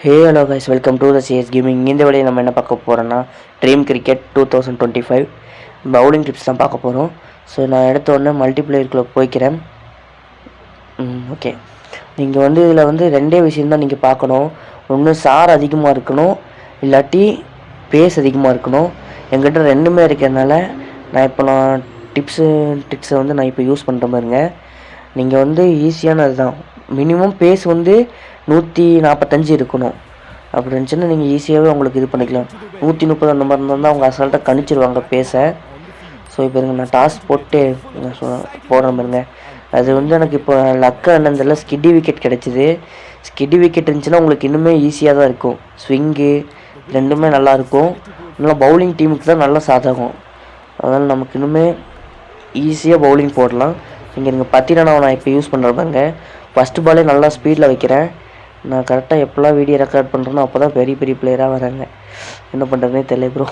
Hey hello guys, welcome to the CS gaming. இந்த வழியை நம்ம என்ன பார்க்க போகிறோன்னா ட்ரீம் கிரிக்கெட் 2025 பவுலிங் டிப்ஸ் தான் பார்க்க போகிறோம். ஸோ நான் எடுத்த உடனே மல்டிப்ளேயருக்குள்ளே போய்க்கிறேன். ஓகே, நீங்கள் இதில் ரெண்டே விஷயந்தான் நீங்கள் பார்க்கணும். ஒன்று சார் அதிகமாக இருக்கணும், இல்லாட்டி பேஸ் அதிகமாக இருக்கணும். என்கிட்ட ரெண்டுமே இருக்கிறதுனால நான் ட்ரிக்ஸை நான் இப்போ யூஸ் பண்ணுற மாதிரிங்க. நீங்கள் ஈஸியானது தான். மினிமம் பேஸ் 145 இருக்கணும். அப்படி இருந்துச்சுன்னா நீங்கள் ஈஸியாகவே உங்களுக்கு இது பண்ணிக்கலாம். 130 அந்த மாதிரி இருந்தால் அவங்க அசால்ட்டாக கணிச்சிருவாங்க பேச. ஸோ இப்போ நான் டாஸ் போட்டு போடுறேன் பாருங்க. அது எனக்கு இப்போ லக்காக என்னதில்ல, ஸ்கிட்டி விக்கெட் கிடச்சிது. ஸ்கிட்டி விக்கெட் இருந்துச்சுன்னா உங்களுக்கு இன்னுமே ஈஸியாக தான் இருக்கும். ஸ்விங்கு ரெண்டுமே நல்லாயிருக்கும். நல்லா பவுலிங் டீமுக்கு தான் நல்லா சாதகம். அதனால் நமக்கு இன்னுமே ஈஸியாக பவுலிங் போடலாம். இங்கே 10 ரன் நான் இப்போ யூஸ் பண்ணுறப்பாங்க. ஃபஸ்ட்டு பாலே நல்லா ஸ்பீடில் வைக்கிறேன். நான் கரெக்டாக எப்போல்லாம் வீடியோ ரெக்கார்ட் பண்ணுறேனோ அப்போ தான் பெரிய பெரிய பிளேயராக வராங்க. என்ன பண்ணுறதுனே தெரியல ப்ரோ.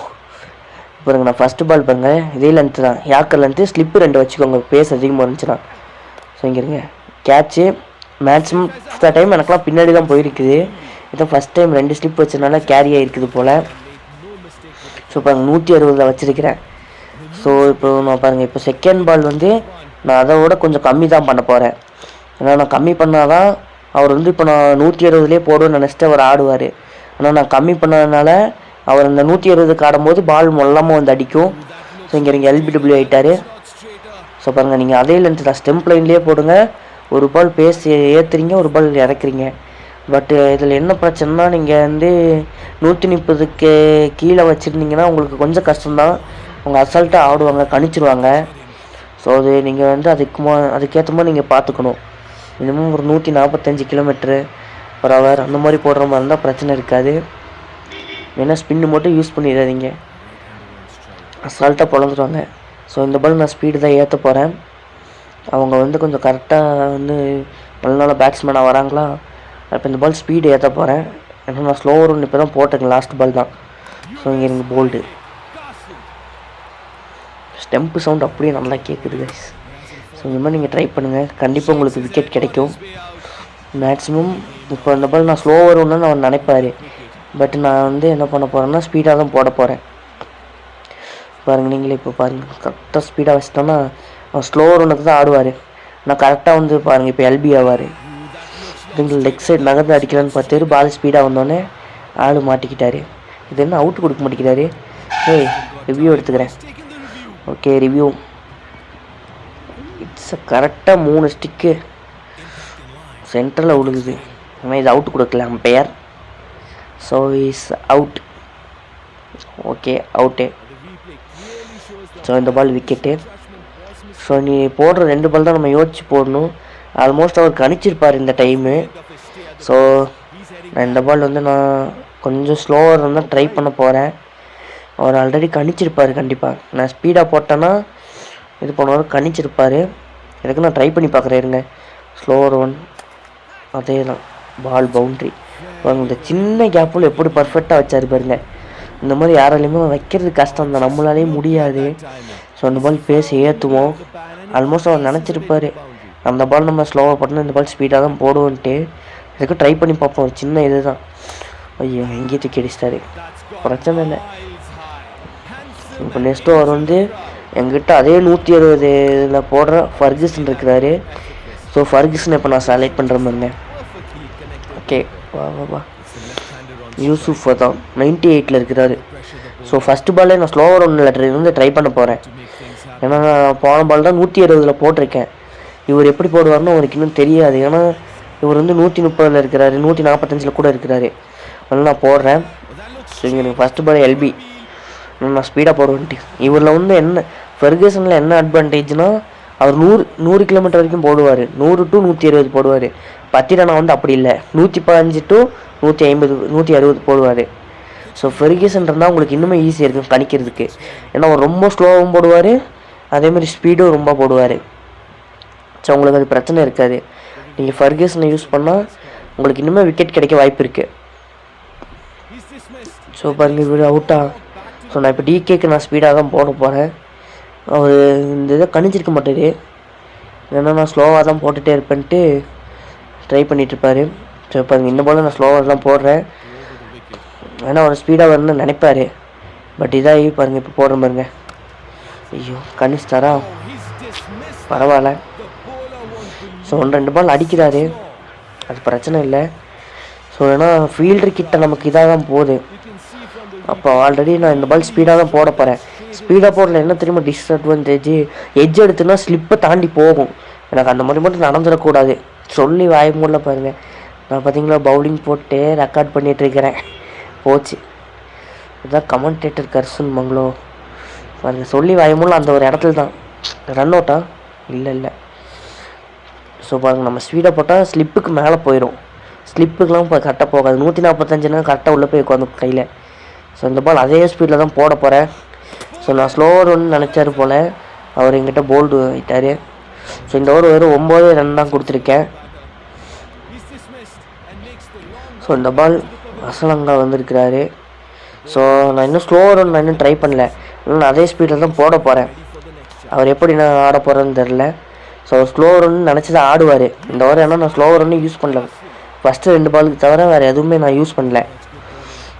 இப்போ நான் ஃபஸ்ட்டு பால் பாருங்க, இதே லென்த்து தான், யாக்கர் லென்த்து, ஸ்லிப்பு 2 வச்சுக்கோங்க பேஸ் அதிகமாக இருந்துச்சுன்னா. ஸோ இங்கே இருங்க கேட்ச்சு. மேக்ஸிமம் டைம் எனக்குலாம் பின்னாடி தான் போயிருக்குது. இதான் ஃபஸ்ட் டைம் 2 ஸ்லிப் வச்சதுனால கேரி ஆகிருக்குது போல். ஸோ இப்போ 160 வச்சுருக்கிறேன். ஸோ இப்போ நான் பாருங்கள், இப்போ செகண்ட் பால் நான் அதை விட கொஞ்சம் கம்மி தான் பண்ண போகிறேன். ஏன்னா நான் கம்மி பண்ணால் தான் அவர் இப்போ நான் 160 போடுவேன்னு நினச்சிட்டு அவர் ஆடுவார். ஆனால் நான் கம்மி பண்ணதுனால அவர் அந்த 160 ஆடும்போது பால் மொல்லமாக அடிக்கும். ஸோ இங்கே நீங்கள் எல்பிடபிள்யூ ஆகிட்டார். ஸோ பாருங்கள், நீங்கள் அதே லென்த்து தான் ஸ்டெம்ப் லைன்லேயே போடுங்க. ஒரு பால் பேஸ் ஏற்றுறீங்க, ஒரு பால் இறக்குறீங்க. பட்டு இதில் என்ன பிரச்சனைனா, நீங்கள் 130க்கு கீழே வச்சுருந்தீங்கன்னா உங்களுக்கு கொஞ்சம் கஷ்டம்தான். அவங்க அசால்ட்டாக ஆடுவாங்க, கணிச்சிருவாங்க. ஸோ அது நீங்கள் அதுக்கேற்ற மாதிரி நீங்கள் பார்த்துக்கணும். மினிமம் ஒரு 145 km/h அந்த மாதிரி போடுற மாதிரி இருந்தால் பிரச்சனை இருக்காது. ஏன்னா ஸ்பின்னு மட்டும் யூஸ் பண்ணிடாதீங்க, அசால்ட்டாக பொழந்துருவாங்க. ஸோ இந்த பால் நான் ஸ்பீடு தான் ஏற்ற போகிறேன். அவங்க கொஞ்சம் கரெக்டாக நல்ல நல்ல பேட்ஸ்மேனாக வராங்களா. இப்போ இந்த பால் ஸ்பீடு ஏற்ற போகிறேன். ஏன்னா நான் ஸ்லோ ரன் இப்போ தான் போட்டிருக்கேன், லாஸ்ட் பால் தான். ஸோ இங்கே எனக்கு போல்டு ஸ்டெம்ப்பு சவுண்ட் அப்படியே நல்லா கேட்குது கைஸ். ஸோ இந்த மாதிரி நீங்கள் ட்ரை பண்ணுங்கள், கண்டிப்பாக உங்களுக்கு விக்கெட் கிடைக்கும். மேக்ஸிமம் இப்போ இந்த பால் நான் ஸ்லோவர் ஒன்றுன்னு அவர் நினைப்பார். பட் நான் என்ன பண்ண போகிறேன்னா ஸ்பீடாக தான் போட போகிறேன். பாருங்கள், நீங்களே இப்போ பாருங்கள், கரெக்டாக ஸ்பீடாக வச்சிட்டோன்னா அவன் ஸ்லோவர் ஒன்றுக்கு தான் ஆடுவார். நான் கரெக்டாக பாருங்கள் இப்போ எல்பி ஆவார். லெக் சைடு நகர்ந்து அடிக்கலான்னு பார்த்தாரு, பால் ஸ்பீடாக வந்தோடனே ஆள் மாட்டிக்கிட்டார். இது என்ன அவுட் கொடுக்க மாட்டேங்கிறாரு. ரிவ்யூ எடுத்துக்கிறேன். ஓகே, ரிவ்யூ இட்ஸ் கரெக்டாக 3 ஸ்டிக்கு சென்டரில் விழுகுது. ஆனால் இது அவுட் கொடுக்கல umpire. So is out. Okay, out. So இந்த பால் விக்கெட்டு. ஸோ நீ போடுற 2 பால் தான் நம்ம யோசிச்சு போடணும். ஆல்மோஸ்ட் அவர் கணிச்சிருப்பார் இந்த டைமு. ஸோ நான் இந்த பால் நான் கொஞ்சம் ஸ்லோவாக இருந்தால் ட்ரை பண்ண போகிறேன். அவர் ஆல்ரெடி கணிச்சிருப்பார் கண்டிப்பாக. நான் ஸ்பீடாக போட்டேன்னா இது போனவர் கணிச்சிருப்பார். எனக்கு நான் ட்ரை பண்ணி பார்க்குறேன் இருங்க. ஸ்லோவர் 1 அதே தான், பால் பவுண்ட்ரி. இந்த சின்ன கேப்பில் எப்படி பர்ஃபெக்டாக வச்சாரு பாருங்க. இந்த மாதிரி யாராலையுமே வைக்கிறது கஷ்டம் தான், நம்மளாலேயும் முடியாது. ஸோ அந்த பால் பேச ஏற்றுவோம். ஆல்மோஸ்ட் அவர் நினச்சிருப்பார் அந்த பால் நம்ம ஸ்லோவாக போட்டோம்னா இந்த பால் ஸ்பீடாக தான் போடுவோன்ட்டு. இதுக்கு ட்ரை பண்ணி பார்ப்போம். ஒரு சின்ன இது தான். ஐயோ, எங்கேயே தூக்கி அடிச்சிட்டாரு. பிரச்சனை இல்லை. இப்போ நெக்ஸ்ட் அவர் எங்கிட்ட அதே 160 போடுற ஃபர்கூசன் இருக்கிறாரு. ஸோ ஃபர்கூசன் இப்போ நான் செலக்ட் பண்ணுற மாதிரிங்க. ஓகே, வா யூசுஃப் தான் 98 இருக்கிறாரு. ஸோ ஃபஸ்ட்டு பாலே நான் ஸ்லோவர் 1 ட்ரை பண்ண போகிறேன். ஏன்னா போன பால் தான் 160 போட்டிருக்கேன். இவர் எப்படி போடுவார்னு அவருக்கு இன்னும் தெரியாது. ஏன்னா இவர் 130 இருக்கிறாரு, 145 கூட இருக்கிறாரு. அதனால் நான் போடுறேன். ஸோ இங்கே எனக்கு ஃபஸ்ட்டு பால் எல்பி நான் ஸ்பீடாக போடுவேன்ட்டு. இவரில் என்ன ஃபெர்கூசனில் என்ன அட்வான்டேஜ்னால் அவர் 100 km வரைக்கும் போடுவார். 100 to 120 போடுவார். 10 ரன் அப்படி இல்லை, 115 to 150 160 போடுவார். ஸோ ஃபெர்கூசன் இருந்தால் உங்களுக்கு இன்னுமே ஈஸியாக இருக்கும் கணிக்கிறதுக்கு. ஏன்னா அவர் ரொம்ப ஸ்லோவாகவும் போடுவார், அதேமாதிரி ஸ்பீடும் ரொம்ப போடுவார். ஸோ உங்களுக்கு அது பிரச்சனை இருக்காது. நீங்கள் ஃபெர்கூசனை யூஸ் பண்ணால் உங்களுக்கு இன்னுமே விக்கெட் கிடைக்க வாய்ப்பு இருக்குது. ஸோ பாருங்கள், இவர் அவுட்டா. ஸோ நான் இப்போ டிகேக்கு நான் ஸ்பீடாக தான் போட போகிறேன். அவர் இந்த இதை கணிச்சிருக்க மாட்டார். ஏன்னா நான் ஸ்லோவாக தான் போட்டுகிட்டே இருப்பேன்ட்டு ட்ரை பண்ணிகிட்ருப்பார். ஸோ இப்போ இந்த பால் நான் ஸ்லோவாக தான் போடுறேன், ஏன்னா அவர் ஸ்பீடாக வரணும்னு நினைப்பார். பட் இதாகி பாருங்கள் இப்போ போடுற பாருங்க. ஐயோ கணிச்சிட்டாரா, பரவாயில்ல. ஸோ 1-2 பால் அடிக்கிறாரு, அது பிரச்சனை இல்லை. ஸோ ஏன்னா ஃபீல்டர் கிட்ட நமக்கு இதாக தான் போகுது. அப்போ ஆல்ரெடி நான் இந்த பால் ஸ்பீடாக தான் போட போகிறேன். ஸ்பீடாக போடல என்ன தெரியுமா டிஸ்அட்வான்டேஜ், எட்ஜ் எடுத்துனா ஸ்லிப்பை தாண்டி போகும். எனக்கு அந்த மாதிரி மட்டும் நடந்துடக்கூடாது சொல்லி வாய மூடல பாருங்கள். நான் பார்த்தீங்களா பவுலிங் போட்டு ரெக்கார்ட் பண்ணிகிட்ருக்கிறேன், போச்சு. இதுதான் கமெண்டேட்டர் கர்சன் மங்களோ பாருங்கள், சொல்லி வாய மூடல அந்த ஒரு இடத்துல தான். ரன் அவுட்டா இல்லை. ஸோ பாருங்கள் நம்ம ஸ்பீடாக போட்டால் ஸ்லிப்புக்கு மேலே போயிடும், ஸ்லிப்புக்கெலாம் இப்போ கரெக்டாக போகாது. 145னா கரெக்டாக உள்ளே போய் உட்காந்து கையில். ஸோ இந்த பால் அதே ஸ்பீடில் தான் போட போகிறேன். ஸோ நான் ஸ்லோவர் ஒன்று நினச்சாரு போல், அவர் எங்கிட்ட போல்டு ஆகிட்டார். ஸோ இந்த ஓவர் வெறும் 9 ரன் தான் கொடுத்துருக்கேன். ஸோ இந்த பால் அசலங்கா வந்திருக்கிறாரு. ஸோ நான் இன்னும் ஸ்லோவர் ஒன்று நான் இன்னும் ட்ரை பண்ணல, இன்னும் அதே ஸ்பீடில் தான் போட போகிறேன். அவர் எப்படி நான் ஆட போகிறேன்னு தெரில. ஸோ ஸ்லோவர் ஒன்று நினச்சி தான் ஆடுவார். இந்த ஓவர் ஏன்னா நான் ஸ்லோவர் ஒன்று யூஸ் பண்ணல, ஃபஸ்ட்டு 2 பாலுக்கு தவிர வேறு எதுவுமே நான் யூஸ் பண்ணல.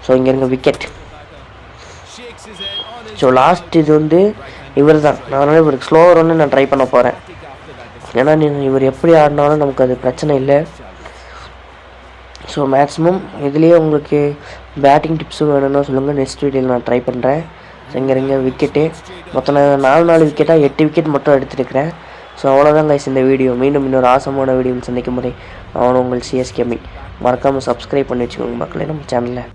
ஸோ இங்கே இருக்க விக்கெட். ஸோ லாஸ்ட் இது வந்து இவர் தான், அதனால் இவருக்கு ஸ்லோவர் ஒன்று நான் ட்ரை பண்ண போகிறேன். ஏன்னா இவர் எப்படி ஆடினாலும் நமக்கு அது பிரச்சனை இல்லை. ஸோ மேக்ஸிமம் இதுலேயே உங்களுக்கு பேட்டிங் டிப்ஸும் வேணும்னா சொல்லுங்கள், நெக்ஸ்ட் வீடியோவில் நான் ட்ரை பண்ணுறேன். ஸோ இங்கே விக்கெட்டு மொத்தம் நான் 4 விக்கெட்டாக 8 விக்கெட் மட்டும் எடுத்துருக்கிறேன். ஸோ அவ்வளோதான் கைஸ் இந்த வீடியோ. மீண்டும் இன்னொரு ஆசமான வீடியோவில் சந்திக்கும் முறை அவன் உங்கள் சிஎஸ் கேமிங். மறக்காமல் சப்ஸ்கிரைப் பண்ணி வச்சுக்கோங்க மக்களே நம்ம சேனலில்.